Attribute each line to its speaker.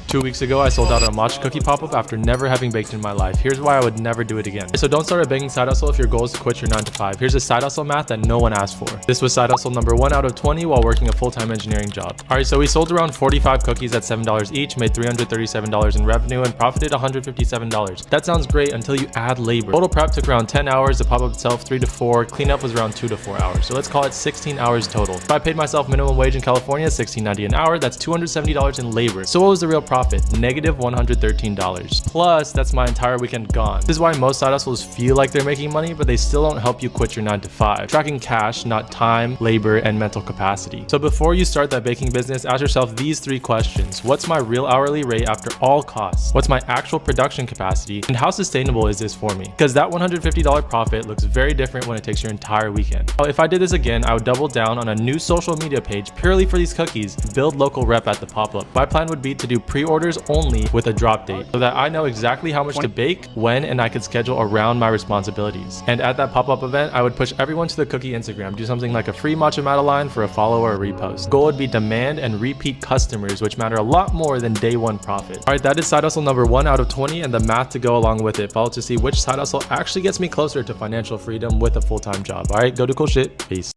Speaker 1: 2 weeks ago, I sold out on a matcha cookie pop-up after never having baked in my life. Here's why I would never do it again. So don't start a baking side hustle if your goal is to quit your 9 to 5. Here's a side hustle math that no one asked for. This was side hustle number 1 out of 20 while working a full-time engineering job. Alright, so we sold around 45 cookies at $7 each, made $337 in revenue, and profited $157. That sounds great until you add labor. Total prep took around 10 hours, the pop-up itself 3 to 4, cleanup was around 2 to 4 hours. So let's call it 16 hours total. If I paid myself minimum wage in California, $16.90 an hour, that's $270 in labor. So what was the real profit? Negative $113. Plus, that's my entire weekend gone. This is why most side hustles feel like they're making money, but they still don't help you quit your 9 to 5. Tracking cash, not time, labor, and mental capacity. So before you start that baking business, ask yourself these 3 questions. What's my real hourly rate after all costs? What's my actual production capacity? And how sustainable is this for me? Because that $150 profit looks very different when it takes your entire weekend. Now, if I did this again, I would double down on a new social media page purely for these cookies, build local rep at the pop-up. My plan would be to do pre-orders only with a drop date so that I know exactly how much to bake, when, and I could schedule around my responsibilities. And at that pop-up event, I would push everyone to the cookie Instagram, do something like a free matcha Madeline for a follow or a repost. Goal would be demand and repeat customers, which matter a lot more than day 1 profit. Alright, that is side hustle number 1 out of 20 and the math to go along with it. Follow to see which side hustle actually gets me closer to financial freedom with a full-time job. Alright, go do cool shit. Peace.